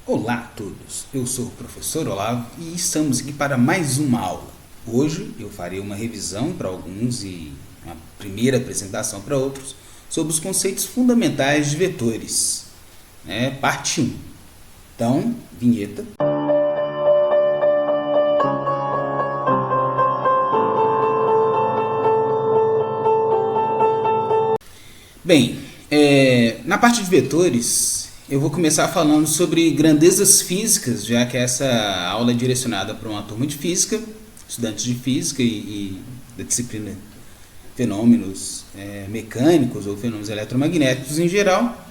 Olá a todos, eu sou o professor Olavo e estamos aqui para mais uma aula. Hoje eu farei uma revisão para alguns e uma primeira apresentação para outros sobre os conceitos fundamentais de vetores, parte 1. Então, vinheta. Bem, na parte de vetores, eu vou começar falando sobre grandezas físicas, já que essa aula é direcionada para uma turma de física, estudantes de física e da disciplina fenômenos mecânicos ou fenômenos eletromagnéticos em geral.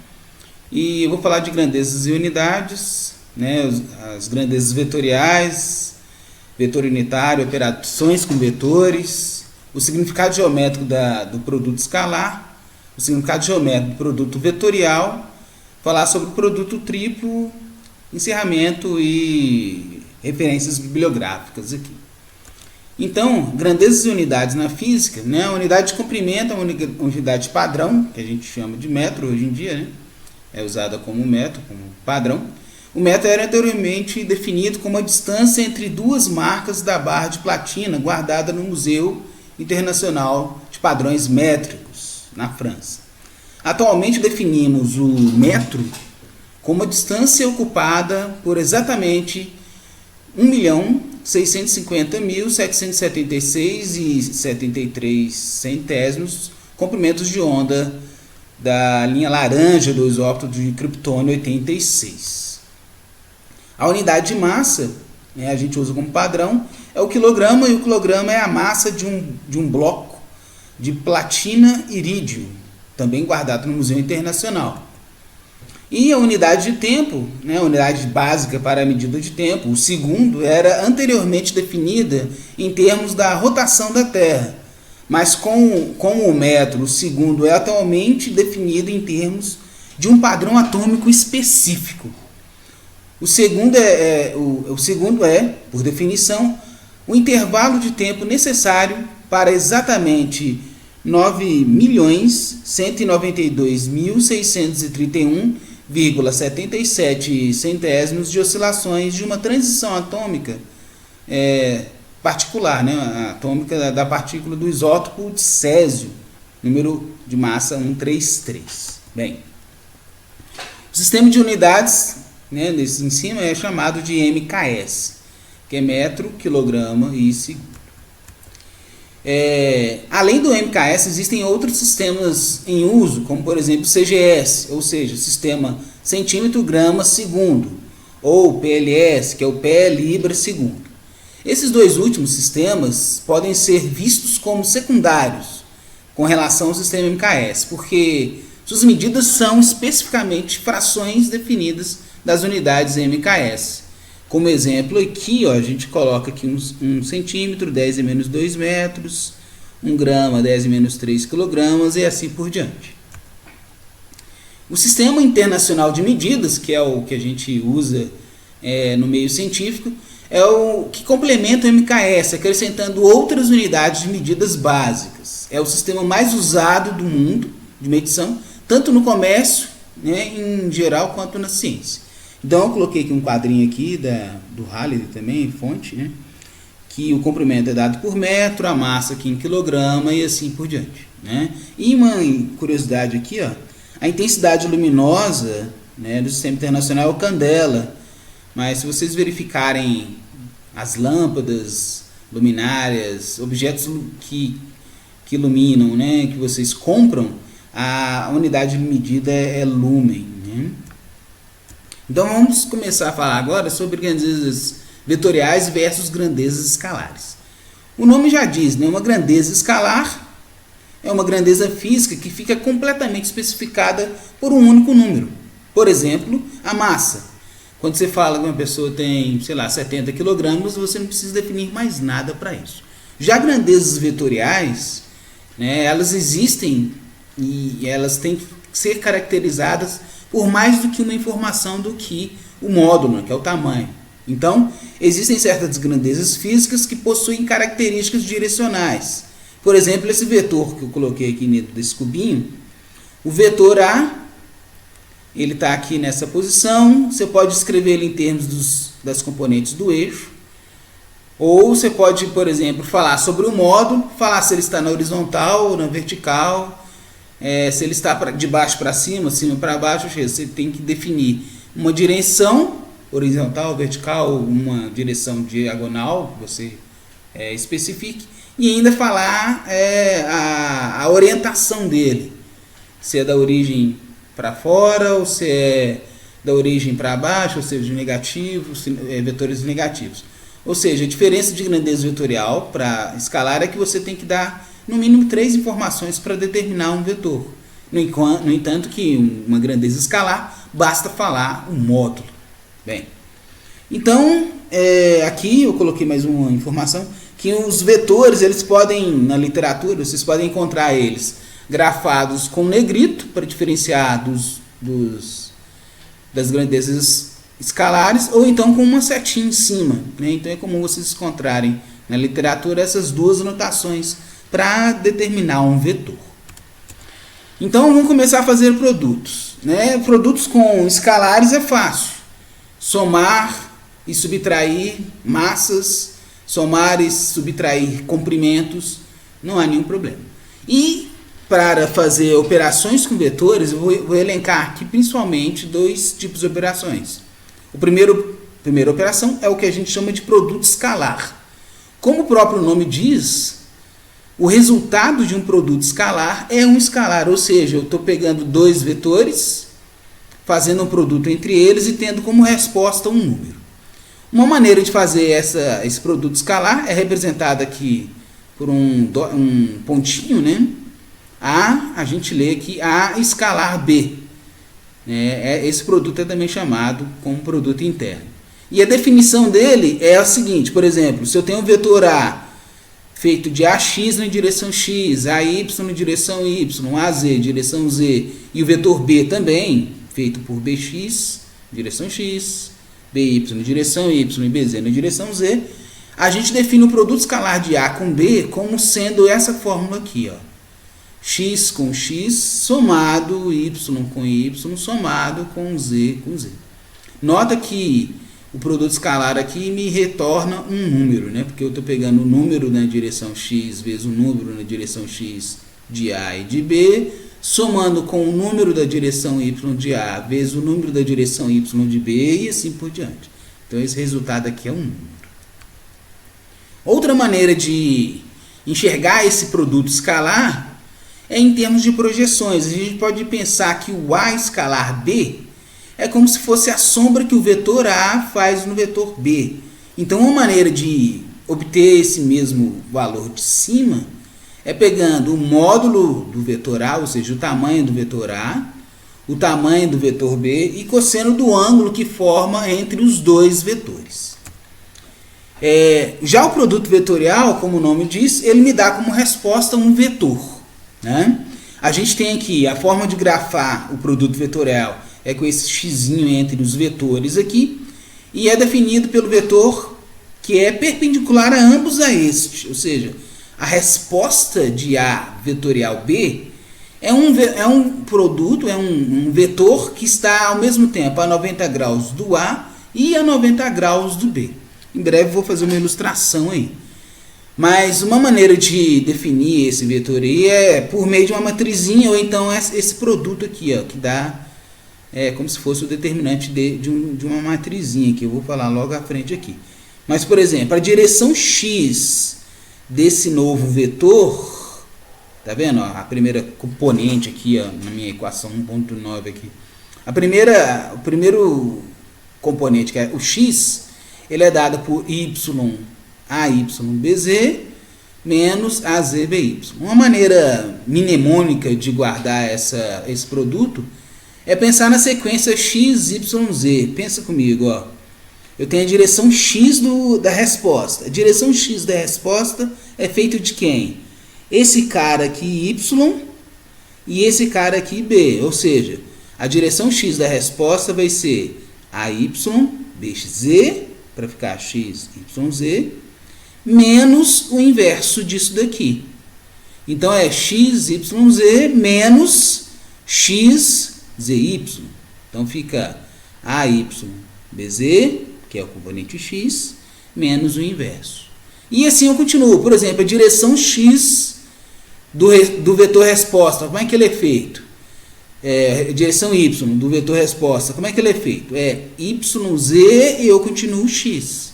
E eu vou falar de grandezas e unidades, as grandezas vetoriais, vetor unitário, operações com vetores, o significado geométrico do produto escalar, o significado geométrico do produto vetorial, falar sobre o produto triplo, encerramento e referências bibliográficas aqui. Então, grandezas e unidades na física, a unidade de comprimento é uma unidade padrão, que a gente chama de metro hoje em dia, é usada como metro, como padrão. O metro era anteriormente definido como a distância entre duas marcas da barra de platina guardada no Museu Internacional de Padrões Métricos, na França. Atualmente definimos o metro como a distância ocupada por exatamente 1.650.776,73 comprimentos de onda da linha laranja do isótopo de criptônio 86. A unidade de massa, a gente usa como padrão, é o quilograma, e o quilograma é a massa de um bloco de platina irídio, também guardado no Museu Internacional. E a unidade de tempo, a unidade básica para a medida de tempo, o segundo, era anteriormente definida em termos da rotação da Terra, mas com o metro, o segundo é atualmente definido em termos de um padrão atômico específico. O segundo é, por definição, o intervalo de tempo necessário para exatamente 9.192.631,77 centésimos de oscilações de uma transição atômica particular, atômica da partícula do isótopo de césio, número de massa 133. Bem, o sistema de unidades, desse em cima, é chamado de MKS, que é metro, quilograma e segundo. Além do MKS, existem outros sistemas em uso, como por exemplo o CGS, ou seja, sistema centímetro grama segundo, ou PLS, que é o pé libra segundo. Esses dois últimos sistemas podem ser vistos como secundários com relação ao sistema MKS, porque suas medidas são especificamente frações definidas das unidades MKS. Como exemplo aqui, a gente coloca aqui um centímetro, 10 e menos 2 metros, 1 grama, 10 e menos 3 quilogramas e assim por diante. O Sistema Internacional de Medidas, que é o que a gente usa no meio científico, é o que complementa o MKS, acrescentando outras unidades de medidas básicas. É o sistema mais usado do mundo de medição, tanto no comércio, em geral, quanto na ciência. Então eu coloquei aqui um quadrinho aqui do Halley também, fonte, que o comprimento é dado por metro, a massa aqui em quilograma e assim por diante. E uma curiosidade aqui, a intensidade luminosa do Sistema Internacional é o candela, mas se vocês verificarem as lâmpadas, luminárias, objetos que iluminam, que vocês compram, a unidade de medida é lumen. Então vamos começar a falar agora sobre grandezas vetoriais versus grandezas escalares. O nome já diz, uma grandeza escalar é uma grandeza física que fica completamente especificada por um único número. Por exemplo, a massa. Quando você fala que uma pessoa tem, 70 kg, você não precisa definir mais nada para isso. Já grandezas vetoriais, elas existem e elas têm que ser caracterizadas por mais do que uma informação do que o módulo, que é o tamanho. Então, existem certas grandezas físicas que possuem características direcionais. Por exemplo, esse vetor que eu coloquei aqui dentro desse cubinho, o vetor A ele está aqui nessa posição. Você pode escrever ele em termos das componentes do eixo. Ou você pode, por exemplo, falar sobre o módulo, falar se ele está na horizontal ou na vertical, se ele está de baixo para cima, cima para baixo. Você tem que definir uma direção horizontal, vertical, uma direção diagonal, você especifique, e ainda falar a orientação dele, se é da origem para fora ou se é da origem para baixo, ou seja, negativos, vetores negativos. Ou seja, a diferença de grandeza vetorial para escalar é que você tem que dar no mínimo 3 informações para determinar um vetor. No entanto, que uma grandeza escalar basta falar um módulo. Bem, então aqui eu coloquei mais uma informação, que os vetores, eles podem, na literatura, vocês podem encontrar eles grafados com negrito para diferenciar das grandezas escalares, ou então com uma setinha em cima, né? Então é comum vocês encontrarem na literatura essas duas anotações para determinar um vetor. Então vamos começar a fazer produtos, né? Produtos com escalares é fácil. Somar e subtrair massas, somar e subtrair comprimentos, não há nenhum problema. E para fazer operações com vetores, eu vou elencar aqui principalmente 2 tipos de operações. A primeira operação é o que a gente chama de produto escalar. Como o próprio nome diz, o resultado de um produto escalar é um escalar, ou seja, eu estou pegando 2 vetores, fazendo um produto entre eles e tendo como resposta um número. Uma maneira de fazer esse produto escalar é representada aqui por um pontinho, né? A gente lê aqui A escalar B. Esse produto é também chamado como produto interno. E a definição dele é a seguinte, por exemplo, se eu tenho um vetor A feito de AX na direção X, AY na direção Y, AZ na direção Z, e o vetor B também, feito por BX, direção X, BY na direção Y e BZ na direção Z, a gente define o produto escalar de A com B como sendo essa fórmula aqui, ó. X com X somado Y com Y somado com Z com Z. Nota que o produto escalar aqui me retorna um número, né? Porque eu estou pegando o número na direção X vezes o número na direção X de A e de B, somando com o número da direção Y de A vezes o número da direção Y de B e assim por diante. Então esse resultado aqui é um número. Outra maneira de enxergar esse produto escalar é em termos de projeções. A gente pode pensar que o A escalar B é como se fosse a sombra que o vetor A faz no vetor B. Então, uma maneira de obter esse mesmo valor de cima é pegando o módulo do vetor A, ou seja, o tamanho do vetor A, o tamanho do vetor B e cosseno do ângulo que forma entre os 2 vetores. Já o produto vetorial, como o nome diz, ele me dá como resposta um vetor, né? A gente tem aqui a forma de grafar o produto vetorial é com esse xizinho entre os vetores aqui, e é definido pelo vetor que é perpendicular a ambos a este, ou seja, a resposta de A vetorial B é um produto, um vetor que está ao mesmo tempo a 90 graus do A e a 90 graus do B. Em breve vou fazer uma ilustração aí. Mas uma maneira de definir esse vetor aí é por meio de uma matrizinha, ou então esse produto aqui, ó, que dá como se fosse o determinante de uma matrizinha, que eu vou falar logo à frente aqui. Mas, por exemplo, a direção X desse novo vetor, tá vendo? Ó, a primeira componente aqui, ó, na minha equação 1.9 aqui. O primeiro componente, que é o X, ele é dado por YAYBZ menos AZBY. Uma maneira mnemônica de guardar esse produto é pensar na sequência XYZ. Pensa comigo, ó. Eu tenho a direção X da resposta. A direção X da resposta é feita de quem? Esse cara aqui Y e esse cara aqui B. Ou seja, a direção X da resposta vai ser AYBZ, para ficar XYZ, menos o inverso disso daqui. Então é XYZ menos XZY. Então fica AYBZ, que é o componente x, menos o inverso. E assim eu continuo. Por exemplo, a direção x do vetor resposta, como é que ele é feito? Direção y do vetor resposta, como é que ele é feito? É YZ e eu continuo x.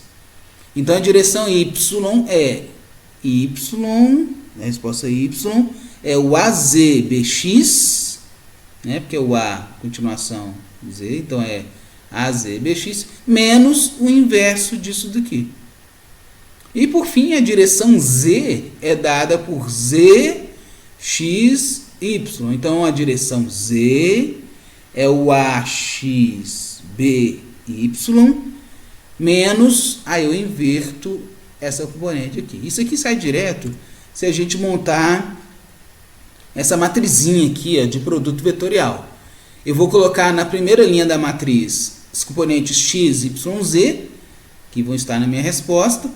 Então a direção y é y, a resposta y é o AZBX, né? Porque o A, continuação Z, então é AZBX, menos o inverso disso daqui. E por fim, a direção Z é dada por ZXY. Então a direção Z é o AXBY, menos, aí eu inverto essa componente aqui. Isso aqui sai direto se a gente montar essa matrizinha aqui, ó, de produto vetorial. Eu vou colocar na primeira linha da matriz os componentes x, y, z, que vão estar na minha resposta.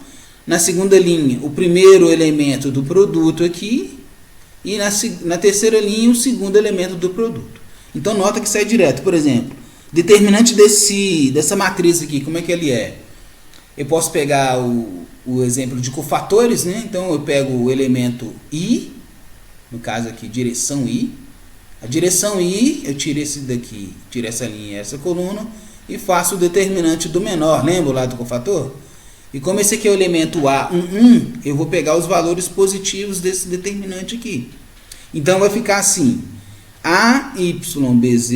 Na segunda linha, o primeiro elemento do produto aqui. E na terceira linha, o segundo elemento do produto. Então, nota que sai direto. Por exemplo, determinante dessa matriz aqui, como é que ele é? Eu posso pegar o exemplo de cofatores, né? Então, eu pego o elemento I, no caso aqui, direção I. A direção I, eu tiro esse daqui, tiro essa linha e essa coluna, e faço o determinante do menor, lembra lá do cofator? E como esse aqui é o elemento A, eu vou pegar os valores positivos desse determinante aqui. Então, vai ficar assim, AYBZ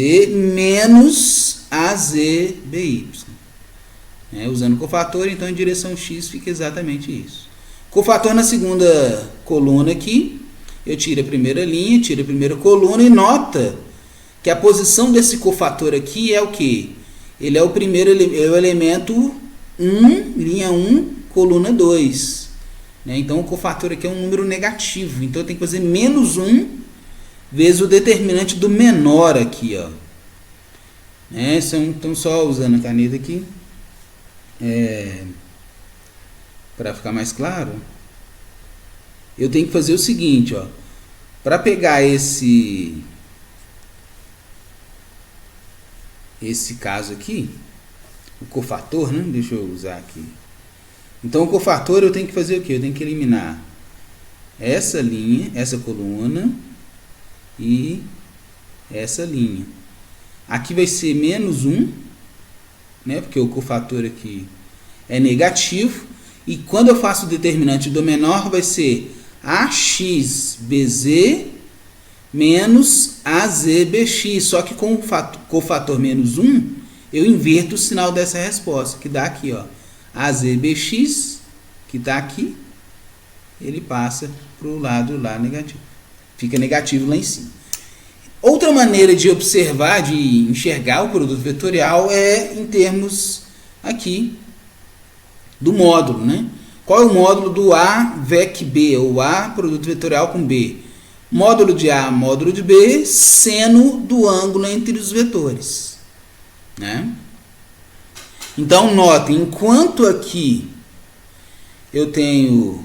menos AZBY. Usando cofator, então, em direção X fica exatamente isso. Cofator na segunda coluna aqui, eu tiro a primeira linha, tiro a primeira coluna e nota que a posição desse cofator aqui é o quê? Ele é o primeiro é o elemento 1, linha 1, coluna 2. Então, o cofator aqui é um número negativo. Então, eu tenho que fazer menos 1 vezes o determinante do menor aqui. Ó. Então, só usando a caneta aqui, para ficar mais claro, eu tenho que fazer o seguinte, ó, para pegar esse caso aqui, o cofator, né? Deixa eu usar aqui. Então, o cofator eu tenho que fazer o quê? Eu tenho que eliminar essa linha, essa coluna e essa linha. Aqui vai ser menos 1, né? Porque o cofator aqui é negativo. E quando eu faço o determinante do menor, vai ser AXBZ menos AZBX. Só que com o cofator menos 1, eu inverto o sinal dessa resposta, que dá aqui, ó, AZBX, que está aqui, ele passa para o lado lá negativo. Fica negativo lá em cima. Outra maneira de observar, de enxergar o produto vetorial é em termos aqui do módulo, né? Qual é o módulo do A VEC B, ou A produto vetorial com B? Módulo de A, módulo de B, seno do ângulo entre os vetores. Né? Então, notem, enquanto aqui eu tenho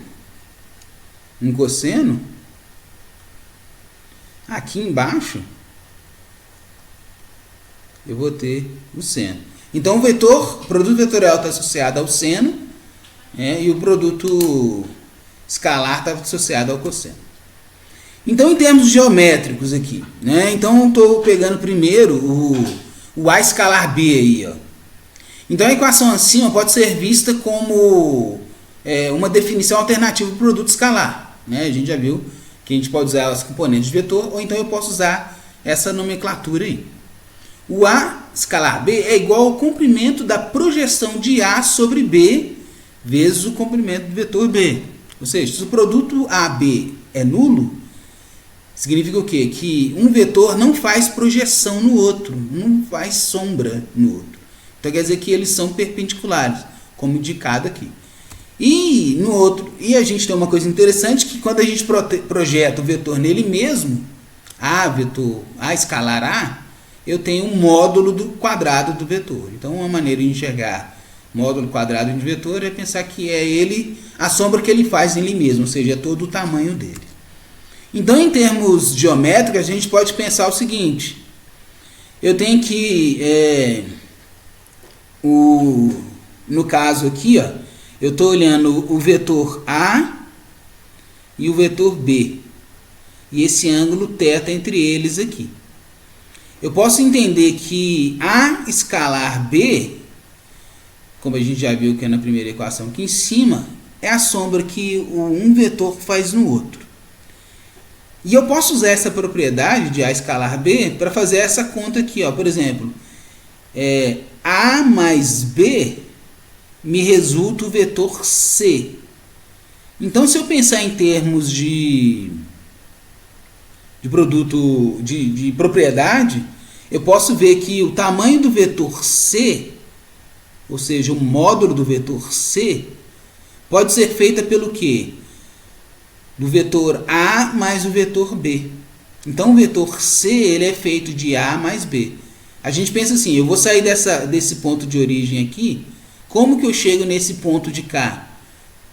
um cosseno, aqui embaixo eu vou ter o seno. Então, o produto vetorial está associado ao seno, e o produto escalar está associado ao cosseno. Então, em termos geométricos aqui, né? Então, eu estou pegando primeiro o A escalar B aí, ó. Então, a equação acima pode ser vista como uma definição alternativa do produto escalar, né? A gente já viu que a gente pode usar os componentes de vetor, ou então eu posso usar essa nomenclatura aí. O A escalar B é igual ao comprimento da projeção de A sobre B vezes o comprimento do vetor B. Ou seja, se o produto AB é nulo, significa o quê? Que um vetor não faz projeção no outro, não faz sombra no outro. Então quer dizer que eles são perpendiculares, como indicado aqui. E a gente tem uma coisa interessante, que quando a gente projeta o vetor nele mesmo, A escalar A, eu tenho um módulo do quadrado do vetor. Então, uma maneira de enxergar módulo quadrado de vetor é pensar que é ele, a sombra que ele faz nele mesmo, ou seja, é todo o tamanho dele. Então, em termos geométricos, a gente pode pensar o seguinte: eu tenho que, no caso aqui, ó, eu estou olhando o vetor A e o vetor B. E esse ângulo θ entre eles aqui. Eu posso entender que A escalar B, como a gente já viu que é na primeira equação aqui em cima, é a sombra que um vetor faz no outro. E eu posso usar essa propriedade de A escalar B para fazer essa conta aqui, ó. Por exemplo, A mais B me resulta o vetor C. Então, se eu pensar em termos de produto, de propriedade, eu posso ver que o tamanho do vetor C, ou seja, o módulo do vetor C, pode ser feita pelo quê? Do vetor A mais o vetor B. Então, o vetor C ele é feito de A mais B. A gente pensa assim, eu vou sair desse ponto de origem aqui, como que eu chego nesse ponto de cá?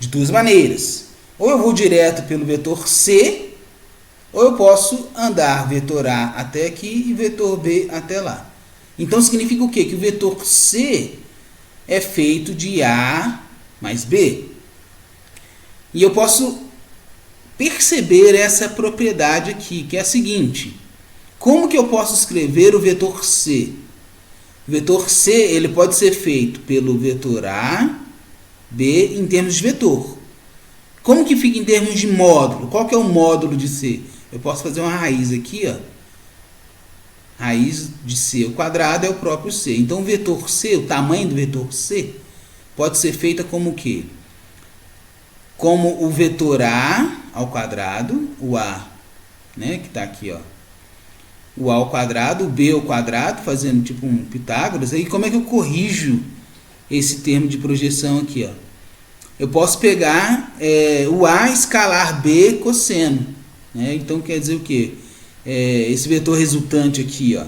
De duas maneiras. Ou eu vou direto pelo vetor C, ou eu posso andar vetor A até aqui e vetor B até lá. Então, significa o quê? Que o vetor C é feito de A mais B. E eu posso perceber essa propriedade aqui, que é a seguinte. Como que eu posso escrever o vetor C? O vetor C ele pode ser feito pelo vetor A, B em termos de vetor. Como que fica em termos de módulo? Qual que é o módulo de C? Eu posso fazer uma raiz aqui, ó. Raiz de C ao quadrado é o próprio C. Então, o vetor C, o tamanho do vetor C, pode ser feita como o quê? Como o vetor A ao quadrado, o A, né, que está aqui, ó. O A ao quadrado, o B ao quadrado, fazendo tipo um Pitágoras. Aí, como é que eu corrijo esse termo de projeção aqui, ó? Eu posso pegar o A escalar B cosseno. Né? Então, quer dizer o quê? Esse vetor resultante aqui, ó,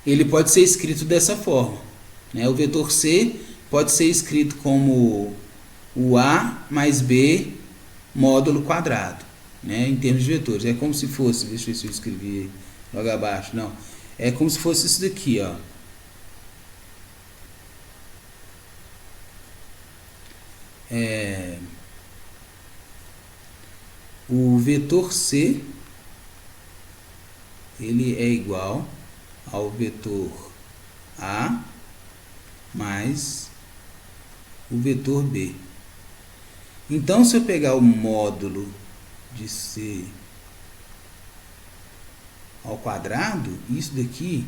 ele pode ser escrito dessa forma. Né? O vetor C pode ser escrito como o A mais B módulo quadrado. Né? Em termos de vetores. É como se fosse, deixa eu ver se eu escrevi logo abaixo. Não. É como se fosse isso daqui, ó. O vetor C ele é igual ao vetor A mais o vetor B. Então, se eu pegar o módulo de C ao quadrado, isso daqui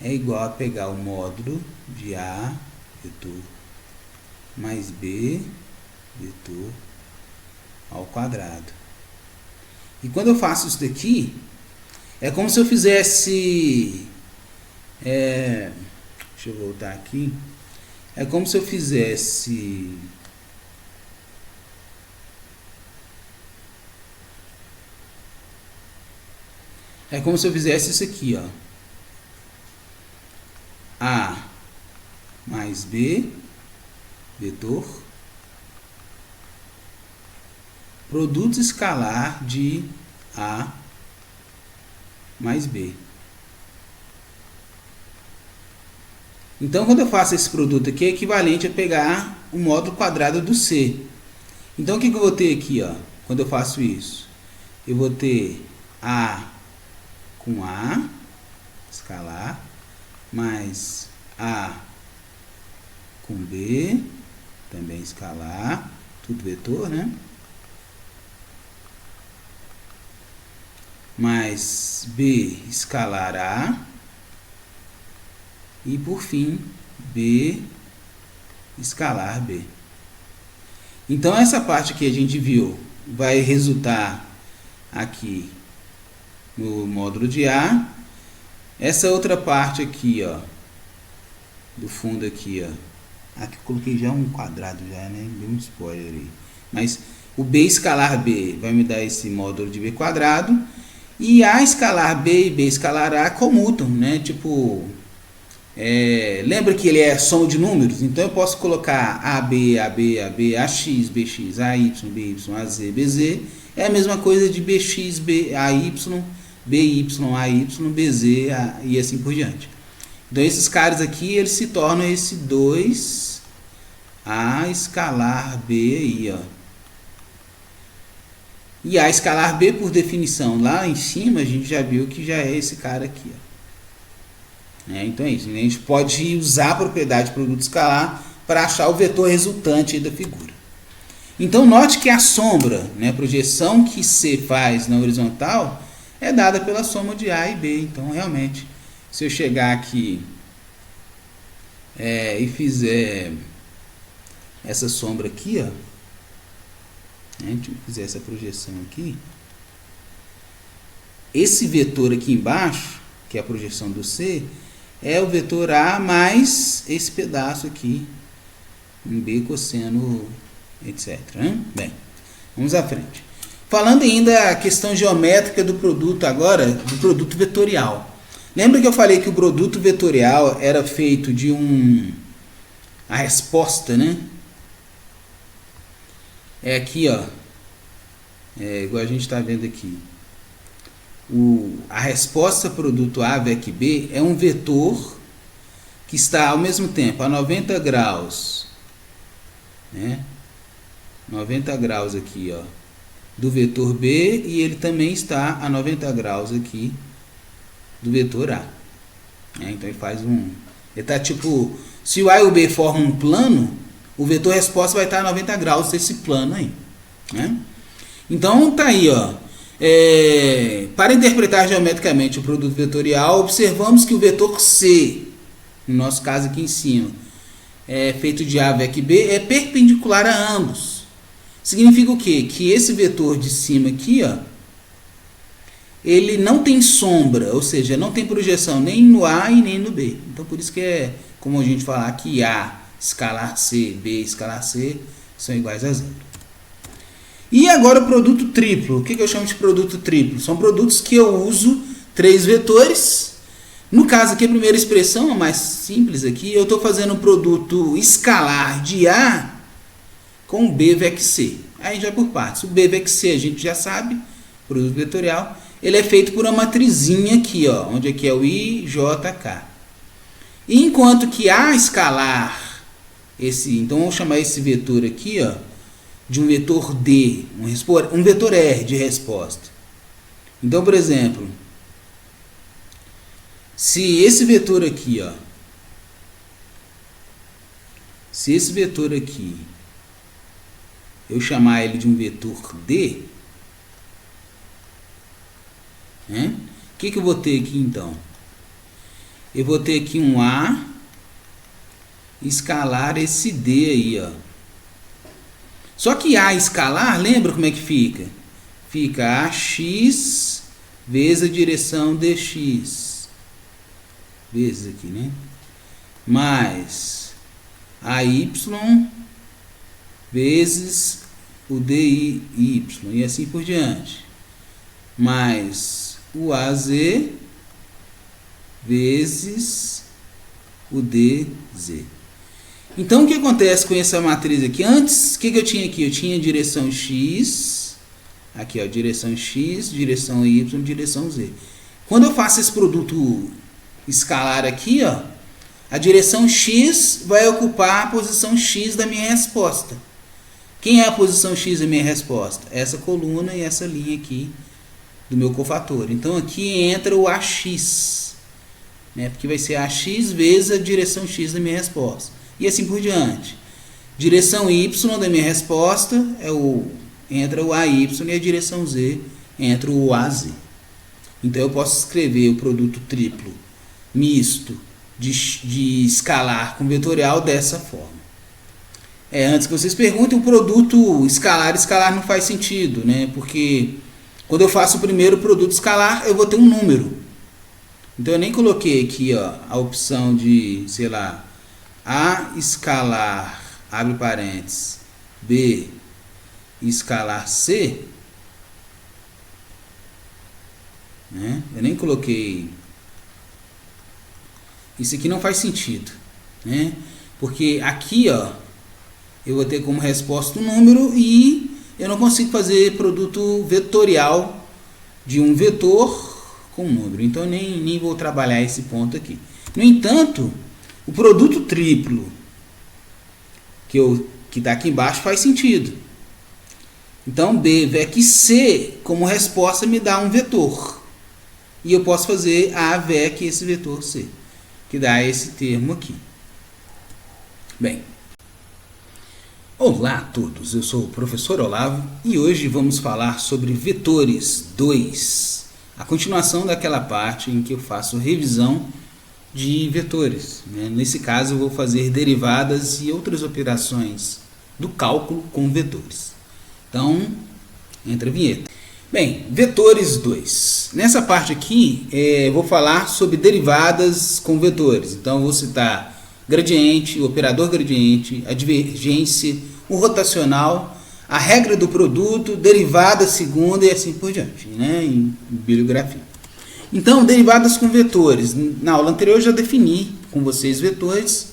é igual a pegar o módulo de A vetor mais B vetor ao quadrado. E quando eu faço isso daqui, é como se eu fizesse... deixa eu voltar aqui. É como se eu fizesse... É como se eu fizesse isso aqui, ó. A mais B vetor produto escalar de A mais B. Então, quando eu faço esse produto aqui, é equivalente a pegar o módulo quadrado do C. Então, o que eu vou ter aqui, ó, quando eu faço isso? Eu vou ter A com A, escalar, mais A com B, também escalar, tudo vetor, né? Mais B escalar A, e por fim, B escalar B. Então, essa parte que a gente viu vai resultar aqui no módulo de A. Essa outra parte aqui, ó, do fundo aqui, ó. Aqui eu coloquei já um quadrado já, né? Deu um spoiler aí. Mas o B escalar B vai me dar esse módulo de B quadrado. E A escalar B e B escalar A comutam, né? Tipo, lembra que ele é soma de números? Então eu posso colocar AB, AB, AB, AX, BX, AY, BY, AZ, BZ. É a mesma coisa de BX, AY, BY, AY, BZ e assim por diante. Então esses caras aqui, eles se tornam esse 2A escalar B aí, ó. E A escalar B, por definição, lá em cima, a gente já viu que já é esse cara aqui, ó. Então é isso, a gente pode usar a propriedade de produto escalar para achar o vetor resultante aí da figura. Então note que a sombra, né, a projeção que C faz na horizontal, é dada pela soma de A e B. Então realmente, se eu chegar aqui e fizer essa sombra aqui, ó, né, deixa eu fazer essa projeção aqui, esse vetor aqui embaixo, que é a projeção do C, é o vetor A mais esse pedaço aqui, um B cosseno, etc. Né? Bem, vamos à frente. Falando ainda a questão geométrica do produto agora, do produto vetorial. Lembra que eu falei que o produto vetorial era feito de a resposta, né? É aqui, ó. Igual a gente está vendo aqui. A resposta produto A, VEC B, é um vetor que está ao mesmo tempo a 90 graus, né? 90 graus aqui, ó, do vetor B, e ele também está a 90 graus aqui do vetor A. Então ele faz ele está tipo, se o A e o B formam um plano, o vetor resposta vai estar a 90 graus desse plano aí, né? Então tá aí, ó. Para interpretar geometricamente o produto vetorial, observamos que o vetor C, no nosso caso aqui em cima, feito de A, VEC B, é perpendicular a ambos. Significa o quê? Que esse vetor de cima aqui, ó, ele não tem sombra, ou seja, não tem projeção nem no A e nem no B. Então por isso que é como a gente falar que A escalar C, B escalar C são iguais a zero. E agora o produto triplo. O que eu chamo de produto triplo? São produtos que eu uso 3 vetores. No caso aqui, a primeira expressão, a mais simples aqui, eu estou fazendo um produto escalar de A com B VEC C. Aí já por partes. O B VEC C a gente já sabe, produto vetorial. Ele é feito por uma matrizinha aqui, ó, onde aqui é o I, J, K. E enquanto que A escalar, então vamos chamar esse vetor aqui, ó, de um vetor D, um vetor R de resposta. Então, por exemplo, se esse vetor aqui, ó, eu chamar ele de um vetor D, né? O que eu vou ter aqui então? Eu vou ter aqui um A escalar esse D aí, ó. Só que A escalar, lembra como é que fica? Fica AX vezes a direção DX. Vezes aqui, né? Mais AY vezes o DY. E assim por diante. Mais o AZ vezes o DZ. Então, o que acontece com essa matriz aqui? Antes, o que eu tinha aqui? Eu tinha direção X, aqui ó, direção X, direção Y, direção Z. Quando eu faço esse produto escalar aqui, ó, a direção X vai ocupar a posição X da minha resposta. Quem é a posição X da minha resposta? Essa coluna e essa linha aqui do meu cofator. Então, aqui entra o AX, né, porque vai ser AX vezes a direção X da minha resposta. E assim por diante. Direção Y da minha resposta entra o AY e a direção Z entra o AZ. Então eu posso escrever o produto triplo misto de escalar com vetorial dessa forma. Antes que vocês perguntem, o produto escalar não faz sentido, né? Porque quando eu faço o primeiro produto escalar, eu vou ter um número. Então eu nem coloquei aqui, ó, a opção de, sei lá, A escalar, abre parênteses, B escalar C, né? Eu nem coloquei. Isso aqui não faz sentido, né? Porque aqui, ó, eu vou ter como resposta um número e eu não consigo fazer produto vetorial de um vetor com um número. Então nem vou trabalhar esse ponto aqui. No entanto, o produto triplo que está aqui embaixo faz sentido. Então B VEC C como resposta me dá um vetor. E eu posso fazer A VEC esse vetor C, que dá esse termo aqui. Bem, olá a todos, eu sou o professor Olavo e hoje vamos falar sobre vetores 2, a continuação daquela parte em que eu faço revisão de vetores. Nesse caso eu vou fazer derivadas e outras operações do cálculo com vetores. Então, entra a vinheta. Bem, vetores 2. Nessa parte aqui, eu vou falar sobre derivadas com vetores. Então, eu vou citar gradiente, o operador gradiente, a divergência, o rotacional, a regra do produto, derivada segunda e assim por diante, em bibliografia. Então, derivadas com vetores. Na aula anterior eu já defini com vocês vetores.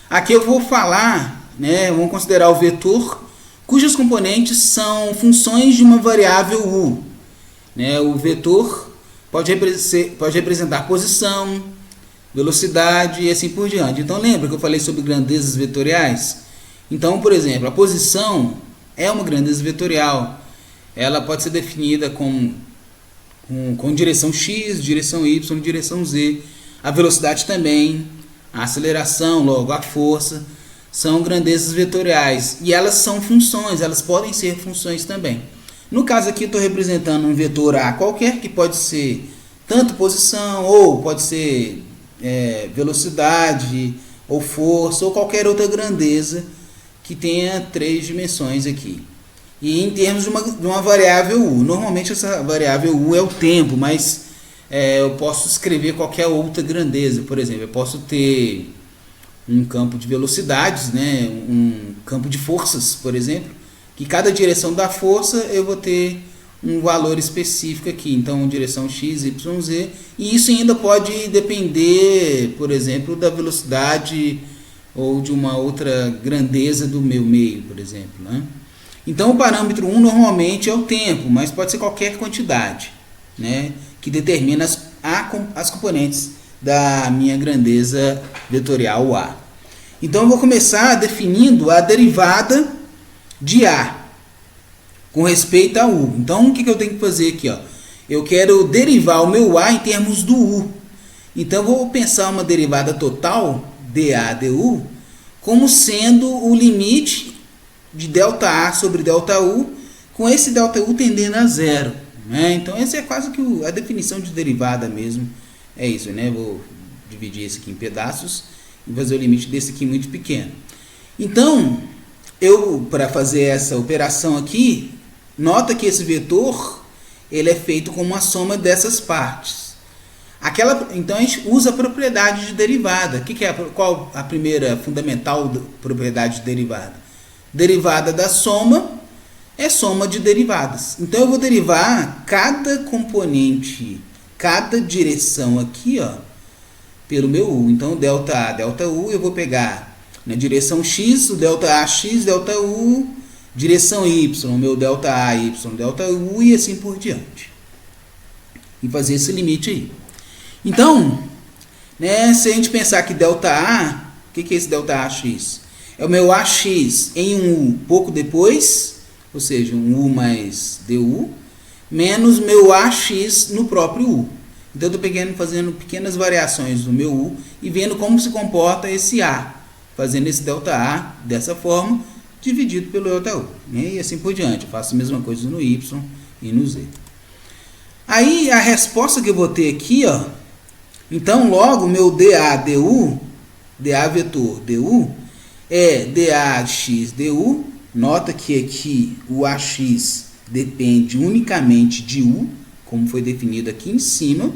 Aqui eu vou falar, vamos considerar o vetor cujas componentes são funções de uma variável u. O vetor pode representar posição, velocidade e assim por diante. Então lembra que eu falei sobre grandezas vetoriais? Então, por exemplo, a posição é uma grandeza vetorial. Ela pode ser definida com direção x, direção y, direção z. A velocidade também, a aceleração, logo a força, são grandezas vetoriais. E elas são funções, elas podem ser funções também. No caso aqui, estou representando um vetor A qualquer, que pode ser tanto posição, ou pode ser velocidade, ou força, ou qualquer outra grandeza que tenha 3 dimensões aqui. E em termos de uma variável u. Normalmente essa variável u é o tempo, mas eu posso escrever qualquer outra grandeza. Por exemplo, eu posso ter um campo de velocidades, um campo de forças, por exemplo, que cada direção da força eu vou ter um valor específico aqui. Então, direção x, y, z. E isso ainda pode depender, por exemplo, da velocidade ou de uma outra grandeza do meu meio, por exemplo. Então, o parâmetro 1 normalmente é o tempo, mas pode ser qualquer quantidade, que determina as componentes da minha grandeza vetorial A. Então, eu vou começar definindo a derivada de A com respeito a U. Então, o que eu tenho que fazer aqui? Eu quero derivar o meu A em termos do U. Então, eu vou pensar uma derivada total, dA du, como sendo o limite de ΔA sobre ΔU, com esse ΔU tendendo a zero. Então, essa é quase que a definição de derivada mesmo. É isso, Vou dividir esse aqui em pedaços e fazer o limite desse aqui muito pequeno. Então, para fazer essa operação aqui, nota que esse vetor ele é feito com uma soma dessas partes. Então, a gente usa a propriedade de derivada. Qual a primeira fundamental propriedade de derivada? Derivada da soma é soma de derivadas. Então, eu vou derivar cada componente, cada direção aqui, pelo meu u. Então, ΔA, ΔU, eu vou pegar na direção x, o ΔAx, ΔU, direção y, meu ΔA, y, ΔU e assim por diante. E fazer esse limite aí. Então, se a gente pensar que ΔA, o que é esse ΔAx? É o meu AX em um u pouco depois, ou seja, um u mais DU, menos meu AX no próprio u. Então, eu estou fazendo pequenas variações do meu u e vendo como se comporta esse A, fazendo esse ΔA dessa forma, dividido pelo ΔU. E assim por diante. Eu faço a mesma coisa no Y e no Z. Aí, a resposta que eu vou ter aqui, então, logo, meu dA du, dA vetor du, é dAx du. Nota que aqui o AX depende unicamente de u, como foi definido aqui em cima.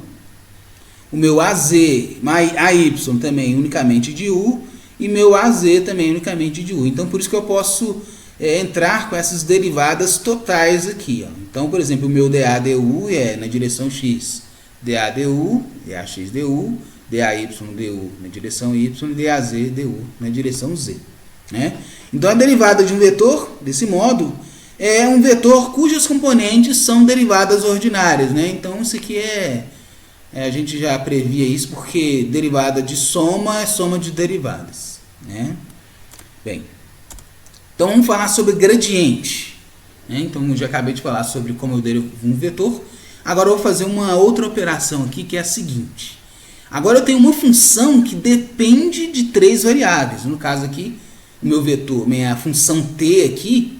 O meu AZ, AY também unicamente de u, e meu AZ também unicamente de u. Então, por isso que eu posso entrar com essas derivadas totais aqui. Então, por exemplo, o meu dA du é na direção x, dA du, dAx du, dAy du na direção y, e dAz du na direção z. Então, a derivada de um vetor, desse modo, é um vetor cujas componentes são derivadas ordinárias. Então, isso aqui é A gente já previa isso porque derivada de soma é soma de derivadas, né? Bem, então vamos falar sobre gradiente, né? Então eu já acabei de falar sobre como eu derivo um vetor. Agora eu vou fazer uma outra operação aqui, que é a seguinte. Agora eu tenho uma função que depende de 3 variáveis. No caso aqui, o meu vetor, minha função t aqui,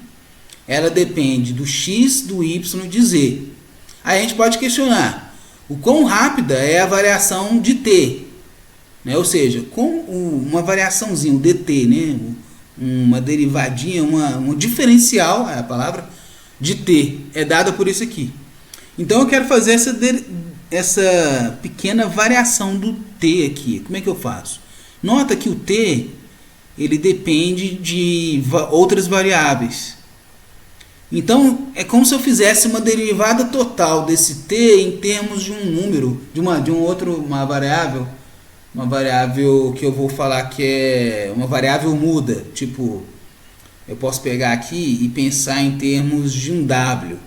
ela depende do x, do y e de z. Aí a gente pode questionar o quão rápida é a variação de t, né? Ou seja, com uma variaçãozinha, o dt, né? Uma derivadinha, um diferencial, é a palavra, de t, é dada por isso aqui. Então eu quero fazer essa pequena variação do t aqui. Como é que eu faço? Nota que o t, ele depende de outras variáveis. Então é como se eu fizesse uma derivada total desse t em termos de um número, uma variável que eu vou falar que é uma variável muda. Tipo, eu posso pegar aqui e pensar em termos de um w.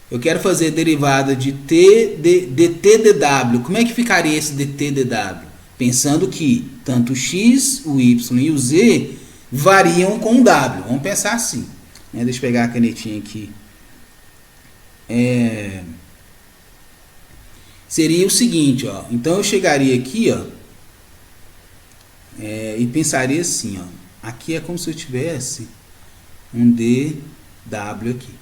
Eu quero fazer derivada de dt dw. Como é que ficaria esse dt dw? Pensando que tanto o x, o y e o z variam com o w. Vamos pensar assim. Deixa eu pegar a canetinha aqui. Seria o seguinte, ó. Então eu chegaria aqui, ó, e pensaria assim, ó. Aqui é como se eu tivesse um dw aqui.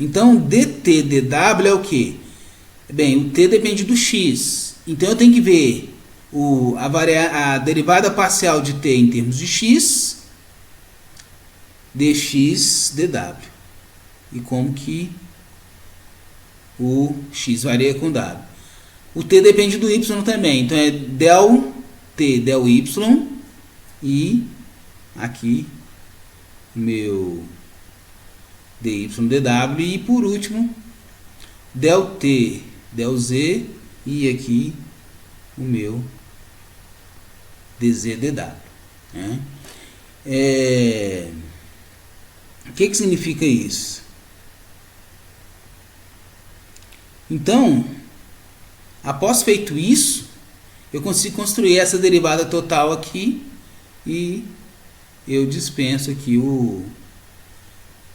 Então dt dw é o que? Bem, o t depende do x. Então eu tenho que ver a derivada parcial de t em termos de x, dx dw. E como que o x varia com w. O t depende do y também. Então é del t del y e aqui meu dy dw e por último del t del z e aqui o meu dz dw, né? O que significa isso? Então, após feito isso, eu consigo construir essa derivada total aqui e eu dispenso aqui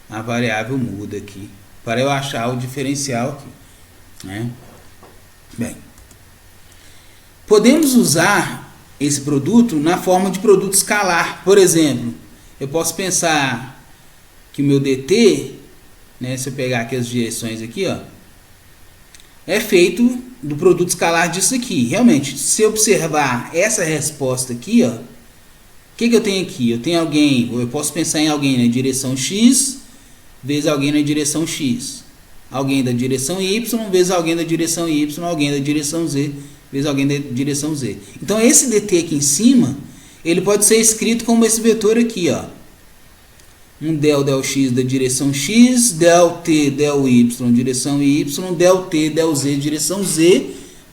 a variável muda aqui para eu achar o diferencial aqui, né? Bem, podemos usar esse produto na forma de produto escalar. Por exemplo, eu posso pensar que o meu dt, né, se eu pegar aqui as direções aqui, ó, é feito do produto escalar disso aqui. Realmente, se eu observar essa resposta aqui, ó, o que eu tenho aqui? Eu tenho alguém, eu posso pensar em alguém na direção x vezes alguém na direção x, alguém da direção y vezes alguém da direção y, alguém da direção z vezes alguém da direção z. Então esse dt aqui em cima, ele pode ser escrito como esse vetor aqui, ó. Um del x da direção x, del t del y direção y, del t del z direção z,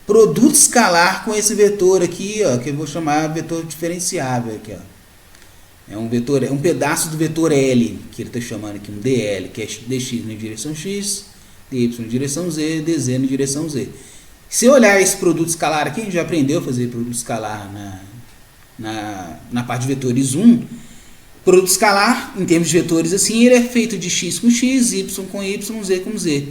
produto escalar com esse vetor aqui, ó, que eu vou chamar vetor diferenciável aqui, ó. É um vetor, é um pedaço do vetor L, que ele está chamando aqui, um dl, que é dx na direção x, dy na direção z, dz na direção z. Se eu olhar esse produto escalar aqui, a gente já aprendeu a fazer produto escalar na parte de vetores 1. Produto escalar, em termos de vetores assim, ele é feito de x com x, y com y, z com z,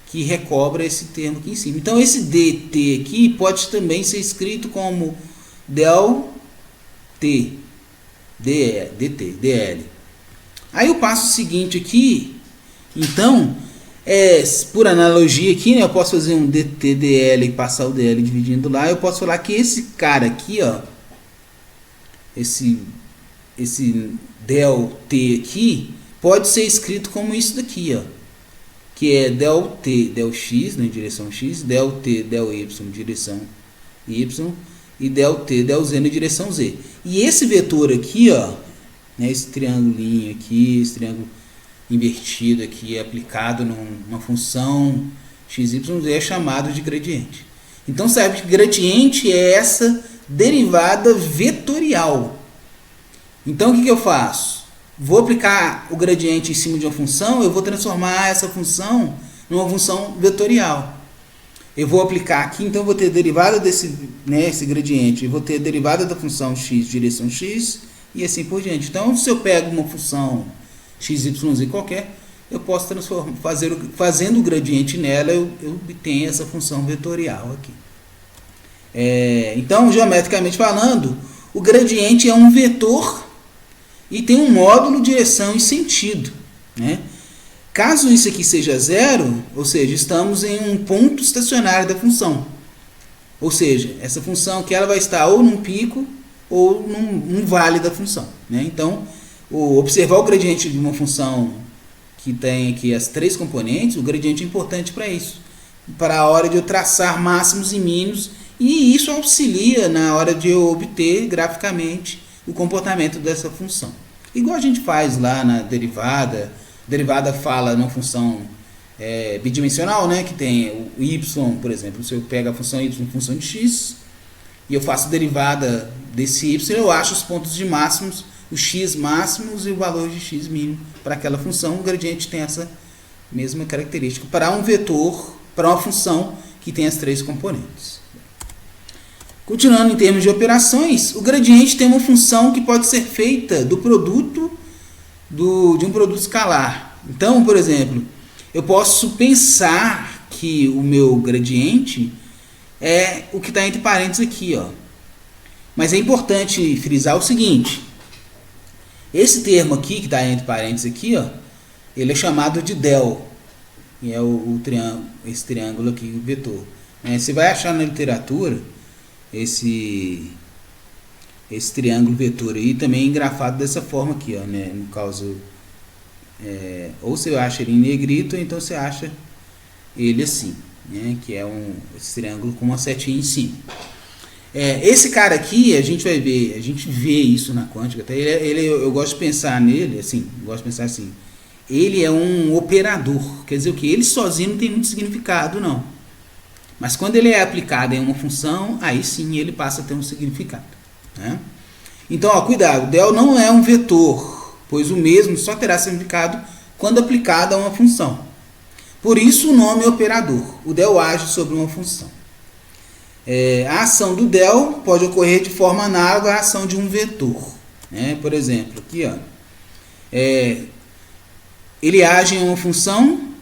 que recobra esse termo aqui em cima. Então esse dt aqui pode também ser escrito como del t, dt, dl. Aí o passo seguinte aqui, então, por analogia aqui, né, eu posso fazer um dt dl e passar o dl dividindo lá. Eu posso falar que esse cara aqui, ó, esse del t aqui pode ser escrito como isso daqui, ó, que é del t del x na direção x, del t del y na direção y e del t del z na direção z. E esse vetor aqui, ó, né, esse triangulinho aqui, esse triângulo invertido aqui, aplicado numa função x, y, z, é chamado de gradiente. Então sabe que gradiente é essa derivada vetorial. Então o que eu faço? Vou aplicar o gradiente em cima de uma função, eu vou transformar essa função numa função vetorial. eu vou aplicar aqui, então eu vou ter derivada desse, né, esse gradiente, eu vou ter derivada da função x, direção x, e assim por diante. Então, se eu pego uma função x, y, z qualquer, eu posso transformar, fazendo o gradiente nela, eu obtenho essa função vetorial aqui. Então, geometricamente falando, o gradiente é um vetor e tem um módulo, direção e sentido, né? Caso isso aqui seja zero, ou seja, estamos em um ponto estacionário da função. Ou seja, essa função que ela vai estar ou num pico ou num vale da função, né? Então, observar o gradiente de uma função que tem aqui as três componentes, o gradiente é importante para isso, para a hora de eu traçar máximos e mínimos, e isso auxilia na hora de eu obter graficamente o comportamento dessa função. Igual a gente faz lá na derivada. Derivada fala numa função bidimensional, né, que tem o y, por exemplo. Se eu pego a função y função de x, e eu faço derivada desse y, eu acho os pontos de máximos, os x máximos e o valor de x mínimo para aquela função. O gradiente tem essa mesma característica para um vetor, para uma função que tem as três componentes. Continuando em termos de operações, o gradiente tem uma função que pode ser feita do produto de um produto escalar. Então, por exemplo, eu posso pensar que o meu gradiente é o que está entre parênteses aqui, ó. Mas é importante frisar o seguinte: esse termo aqui que está entre parênteses aqui, ó, ele é chamado de del, e é esse triângulo aqui, o vetor. Você vai achar na literatura esse triângulo vetor aí também engrafado dessa forma aqui, ó, né? No caso, ou você acha ele em negrito, ou então você acha ele assim, né? Que é esse triângulo com uma setinha em cima. Esse cara aqui, a gente vê isso na quântica, tá? Eu gosto de pensar nele assim, ele é um operador, quer dizer o que? Ele sozinho não tem muito significado, não. Mas quando ele é aplicado em uma função, aí sim ele passa a ter um significado, né? Então, ó, cuidado, o del não é um vetor, pois o mesmo só terá significado quando aplicado a uma função. Por isso o nome é operador. O del age sobre uma função. A ação do del pode ocorrer de forma análoga à ação de um vetor, né? Por exemplo, aqui, ó, ele age em uma função,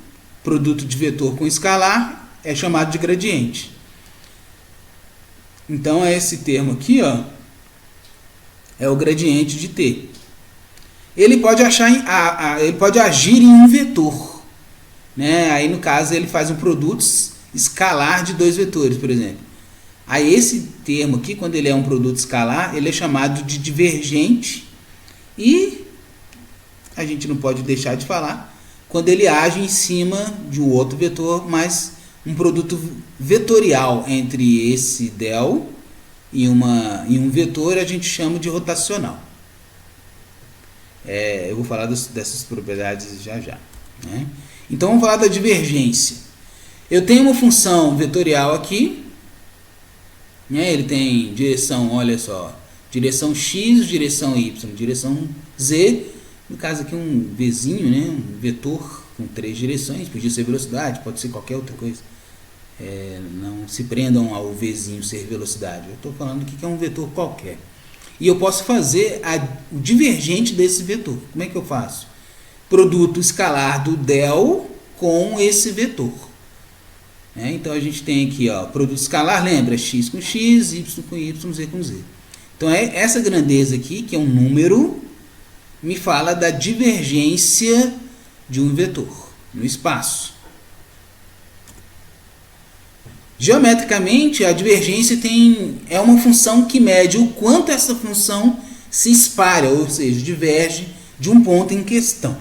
produto de vetor com escalar, é chamado de gradiente. Então, esse termo aqui, ó, é o gradiente de t. Ele pode agir em um vetor, né? Aí, no caso, ele faz um produto escalar de dois vetores, por exemplo. Aí, esse termo aqui, quando ele é um produto escalar, ele é chamado de divergente. E a gente não pode deixar de falar quando ele age em cima de um outro vetor, mas um produto vetorial entre esse del e um vetor a gente chama de rotacional. Eu vou falar dessas propriedades já, né? Então vamos falar da divergência. Eu tenho uma função vetorial aqui, né? Ele tem direção, olha só, direção x, direção y, direção z, no caso aqui um vzinho, né? Um vetor com três direções, podia ser velocidade, pode ser qualquer outra coisa. Não se prendam ao vzinho ser velocidade. Eu estou falando aqui que é um vetor qualquer. E eu posso fazer o divergente desse vetor. Como é que eu faço? Produto escalar do del com esse vetor. Então a gente tem aqui, ó, produto escalar, lembra? X com x, y com y, z com z. Então essa grandeza aqui, que é um número, me fala da divergência de um vetor no espaço. Geometricamente, a divergência é uma função que mede o quanto essa função se espalha, ou seja, diverge de um ponto em questão.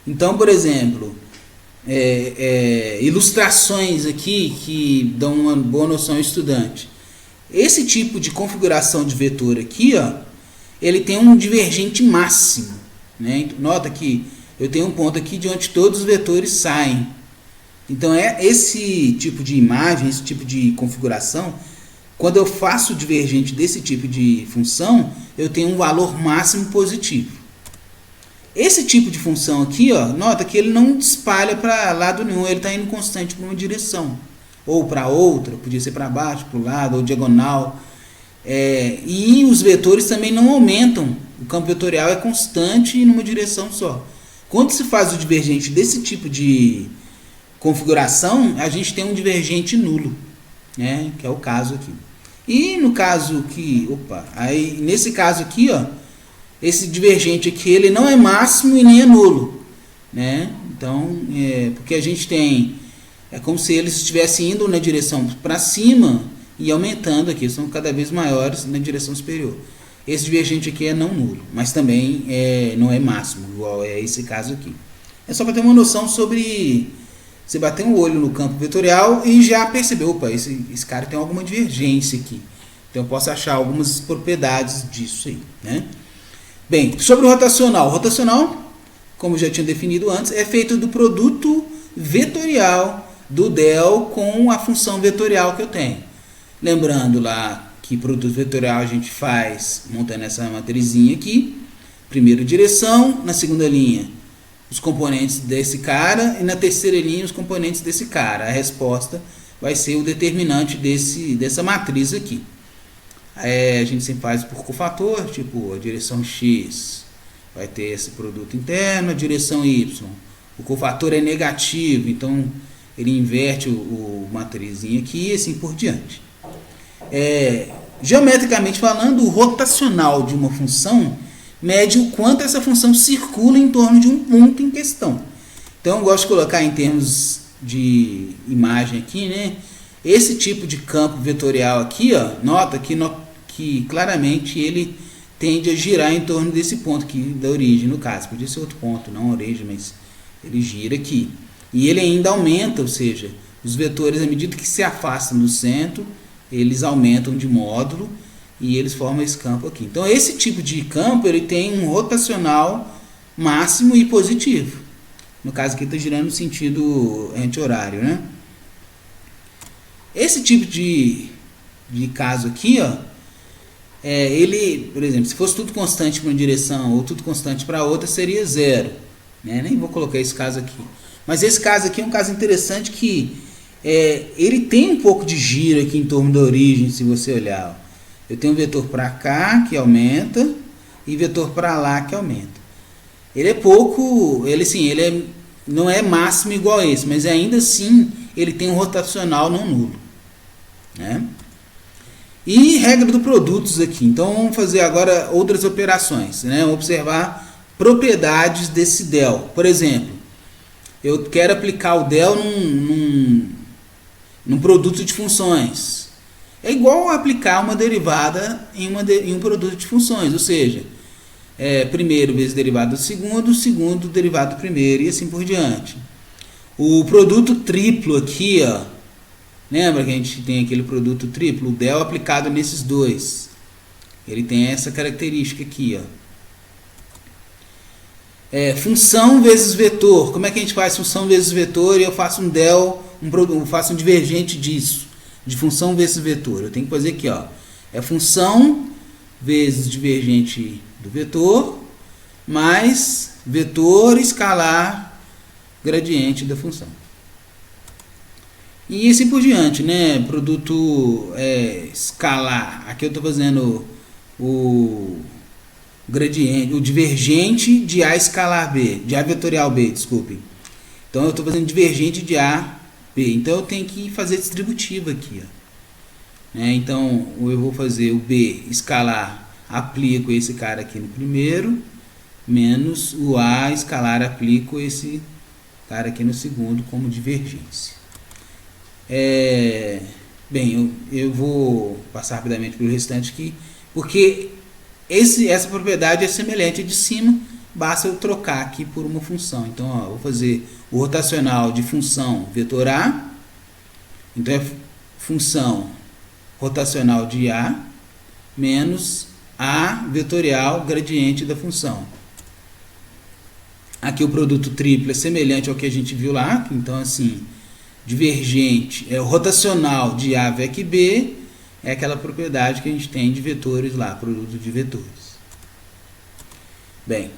Então, por exemplo, ilustrações aqui que dão uma boa noção ao estudante. Esse tipo de configuração de vetor aqui, ó, ele tem um divergente máximo, né? Nota que eu tenho um ponto aqui de onde todos os vetores saem. Então, esse tipo de imagem, esse tipo de configuração, quando eu faço o divergente desse tipo de função, eu tenho um valor máximo positivo. Esse tipo de função aqui, ó, nota que ele não espalha para lado nenhum, ele está indo constante para uma direção. ou para outra, podia ser para baixo, para o lado, ou diagonal. E os vetores também não aumentam, o campo vetorial é constante e numa direção só. Quando se faz o divergente desse tipo de configuração, a gente tem um divergente nulo, né? Que é o caso aqui. E no caso que, nesse caso aqui, ó, esse divergente aqui, ele não é máximo e nem é nulo, né? Então, porque a gente tem, é como se eles estivessem indo na direção para cima e aumentando aqui, são cada vez maiores na direção superior. Esse divergente aqui é não nulo, mas também não é máximo, igual é esse caso aqui. É só para ter uma noção sobre, você bater um olho no campo vetorial e já percebeu, opa, esse cara tem alguma divergência aqui. Então eu posso achar algumas propriedades disso aí, né? Bem, sobre o rotacional. O rotacional, como eu já tinha definido antes, é feito do produto vetorial do del com a função vetorial que eu tenho. Lembrando lá que produto vetorial a gente faz montando essa matrizinha aqui. Primeira direção, na segunda linha os componentes desse cara e na terceira linha os componentes desse cara. A resposta vai ser o determinante dessa matriz aqui. A gente sempre faz por cofator, tipo a direção X vai ter esse produto interno, a direção Y. O cofator é negativo, então ele inverte o matrizinho aqui e assim por diante. Geometricamente falando, o rotacional de uma função mede o quanto essa função circula em torno de um ponto em questão. Então eu gosto de colocar em termos de imagem aqui, né? Esse tipo de campo vetorial aqui, ó, nota que claramente ele tende a girar em torno desse ponto aqui da origem, no caso. Podia ser outro ponto, não a origem, mas ele gira aqui. E ele ainda aumenta, ou seja, os vetores, à medida que se afastam do centro, eles aumentam de módulo e eles formam esse campo aqui. Então esse tipo de campo ele tem um rotacional máximo e positivo. No caso aqui está girando no sentido anti-horário, né? Esse tipo de caso aqui, ó, ele, por exemplo, se fosse tudo constante para uma direção ou tudo constante para outra, seria zero, né? Nem vou colocar esse caso aqui. Mas esse caso aqui é um caso interessante que ele tem um pouco de giro aqui em torno da origem, se você olhar. Ó. Eu tenho um vetor para cá que aumenta e vetor para lá que aumenta. Ele é pouco, ele não é máximo igual a esse, mas ainda assim ele tem um rotacional não nulo, né? E regra do produtos aqui. Então vamos fazer agora outras operações, né? Vamos observar propriedades desse del. Por exemplo, eu quero aplicar o del num produto de funções. É igual aplicar uma derivada em um produto de funções, ou seja, primeiro vezes derivado do segundo, segundo derivado do primeiro e assim por diante. O produto triplo aqui, ó, lembra que a gente tem aquele produto triplo, o del aplicado nesses dois. Ele tem essa característica aqui, ó. Função vezes vetor. Como é que a gente faz função vezes vetor e eu faço um del, faço um divergente disso, de função vezes vetor? Eu tenho que fazer aqui, ó, função vezes divergente do vetor mais vetor escalar gradiente da função. E assim por diante, né? Produto escalar. Aqui eu estou fazendo o gradiente, o divergente de A escalar B, de A vetorial B, desculpe. Então eu estou fazendo divergente de A, B. Então eu tenho que fazer distributiva aqui, ó. Então eu vou fazer o B escalar, aplico esse cara aqui no primeiro, menos o A escalar, aplico esse cara aqui no segundo como divergência. Bem, eu vou passar rapidamente pelo restante aqui, porque essa propriedade é semelhante à de cima, basta eu trocar aqui por uma função. Então, ó, vou fazer o rotacional de função vetor A, então é função rotacional de A, menos A vetorial gradiente da função. Aqui o produto triplo é semelhante ao que a gente viu lá, então assim, divergente, o rotacional de A vec B é aquela propriedade que a gente tem de vetores lá, produto de vetores. Bem,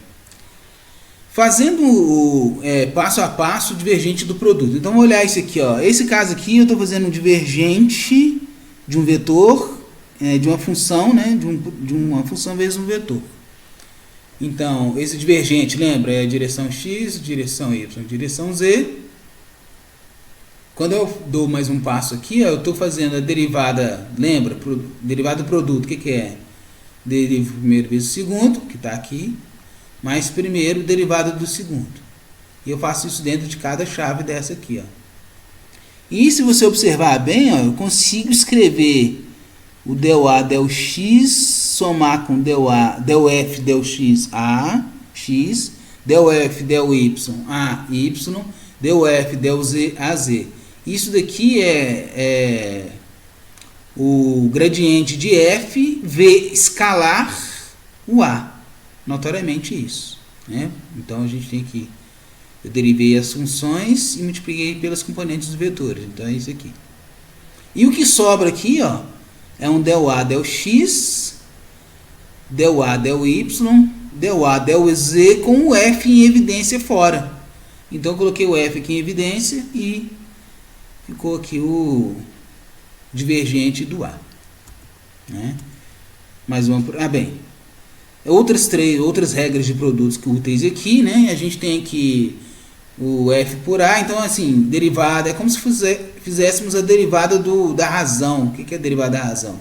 Fazendo o passo a passo divergente do produto. Então, vou olhar isso aqui. Ó. Esse caso aqui, eu estou fazendo um divergente de um vetor, de uma função, né? de uma função vezes um vetor. Então, esse divergente, lembra? É a direção x, direção y, direção z. Quando eu dou mais um passo aqui, ó, eu estou fazendo a derivada, lembra? Derivada do produto, o que é? Derivo primeiro vezes o segundo, que está aqui, mais primeiro derivada do segundo. E eu faço isso dentro de cada chave dessa aqui. Ó. E se você observar bem, ó, eu consigo escrever o del A, del x, somar com del f, del x, a, x, del f, del y, a, y, del f, del z, a, z. Isso daqui é o gradiente de f v escalar o a. Notoriamente isso. Né? Então, a gente tem que... Eu derivei as funções e multipliquei pelas componentes dos vetores. Então, é isso aqui. E o que sobra aqui, ó, é um del A, del x, del A, del y, del A, del z com o f em evidência fora. Então, eu coloquei o f aqui em evidência e ficou aqui o divergente do A. Né? Mais uma... bem... Outras regras de produtos que úteis aqui, né? A gente tem aqui o f por a, então assim, derivada, é como se fizéssemos a derivada da razão. O que é a derivada da razão?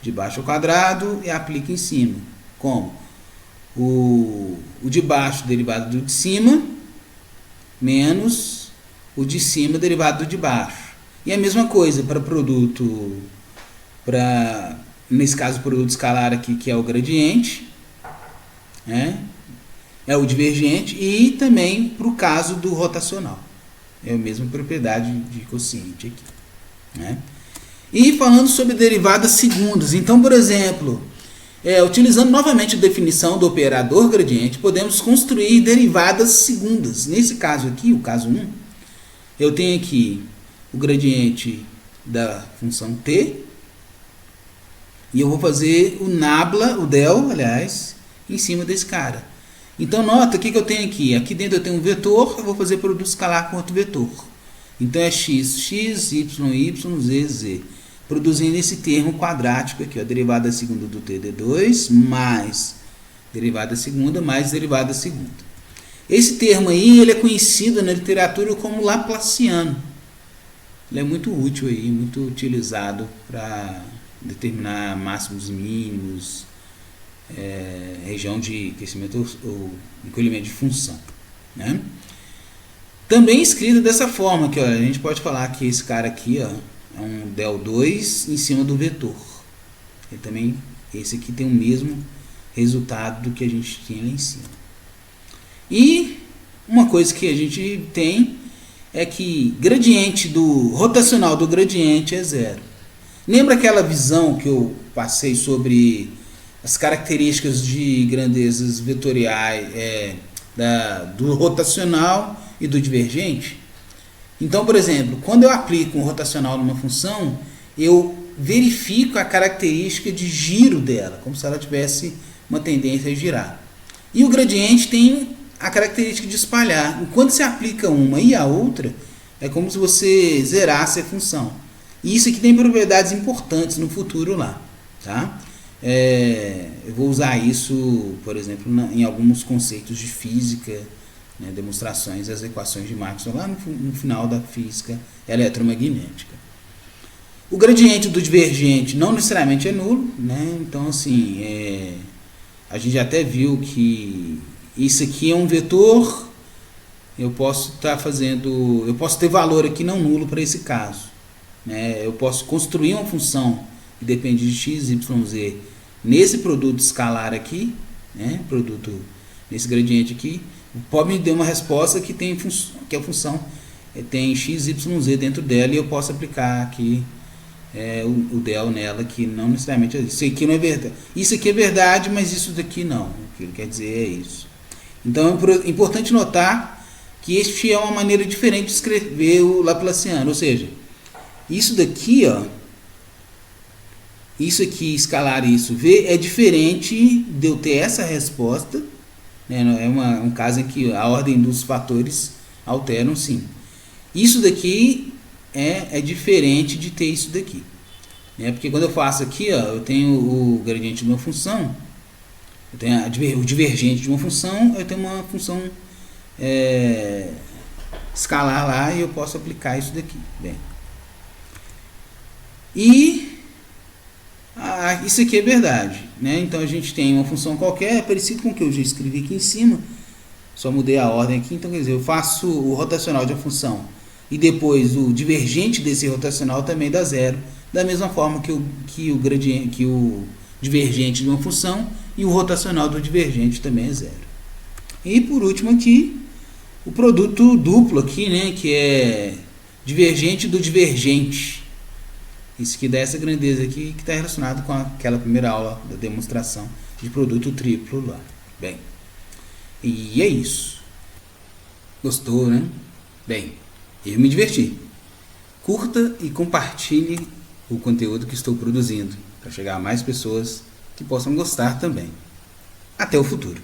De baixo ao quadrado e aplica em cima. Como? O de baixo derivado do de cima, menos o de cima derivado do de baixo. E a mesma coisa para produto, nesse caso o produto escalar aqui, que é o gradiente, é o divergente, e também para o caso do rotacional. É a mesma propriedade de quociente aqui. Né? E falando sobre derivadas segundas, então, por exemplo, utilizando novamente a definição do operador gradiente, podemos construir derivadas segundas. Nesse caso aqui, o caso 1, eu tenho aqui o gradiente da função t, e eu vou fazer o nabla, o del, aliás, em cima desse cara. Então, nota o que eu tenho aqui. Aqui dentro eu tenho um vetor, eu vou fazer produto escalar com outro vetor. Então, é x, x, y, y, z, z. Produzindo esse termo quadrático aqui, ó, derivada segunda do t de 2, mais derivada segunda, mais derivada segunda. Esse termo aí, ele é conhecido na literatura como laplaciano. Ele é muito útil aí, muito utilizado para determinar máximos e mínimos, região de crescimento ou encolhimento de função. Né? Também escrito dessa forma, que ó, a gente pode falar que esse cara aqui, ó, é um del 2 em cima do vetor. E também esse aqui tem o mesmo resultado do que a gente tinha lá em cima. E uma coisa que a gente tem é que gradiente rotacional do gradiente é zero. Lembra aquela visão que eu passei sobre as características de grandezas vetoriais do rotacional e do divergente? Então, por exemplo, quando eu aplico um rotacional numa função, eu verifico a característica de giro dela, como se ela tivesse uma tendência a girar. E o gradiente tem a característica de espalhar. Enquanto você aplica uma e a outra, é como se você zerasse a função. E isso aqui tem propriedades importantes no futuro lá. Tá? Eu vou usar isso, por exemplo, em alguns conceitos de física, né, demonstrações das equações de Maxwell, lá no final da física eletromagnética. O gradiente do divergente não necessariamente é nulo, né? Então, assim, a gente até viu que isso aqui é um vetor, eu posso ter valor aqui não nulo para esse caso. Né? Eu posso construir uma função que depende de x, y, z nesse produto escalar aqui, né? Nesse gradiente aqui, pode me dar uma resposta que a função tem x, y, z dentro dela, e eu posso aplicar aqui o del nela, que não necessariamente é isso. Isso aqui não é verdade. Isso aqui é verdade, mas isso daqui não. O que ele quer dizer é isso. Então é importante notar que este é uma maneira diferente de escrever o laplaciano, ou seja, isso daqui, ó, isso aqui, escalar isso, v, é diferente de eu ter essa resposta né? É um caso em que a ordem dos fatores alteram, sim. Isso daqui é diferente de ter isso daqui, né? Porque quando eu faço aqui, ó, eu tenho o gradiente de uma função, eu tenho o divergente de uma função, eu tenho uma função escalar lá e eu posso aplicar isso daqui. Bem, e isso aqui é verdade, né? Então a gente tem uma função qualquer, parecido com o que eu já escrevi aqui em cima, só mudei a ordem aqui. Então, quer dizer, eu faço o rotacional de uma função e depois o divergente desse rotacional também dá zero, da mesma forma que o divergente de uma função e o rotacional do divergente também é zero. E por último aqui, o produto duplo aqui, né, que é divergente do divergente. Isso que dá essa grandeza aqui, que está relacionado com aquela primeira aula da demonstração de produto triplo lá. Bem, e é isso. Gostou, né? Bem, eu me diverti. Curta e compartilhe o conteúdo que estou produzindo, para chegar a mais pessoas que possam gostar também. Até o futuro.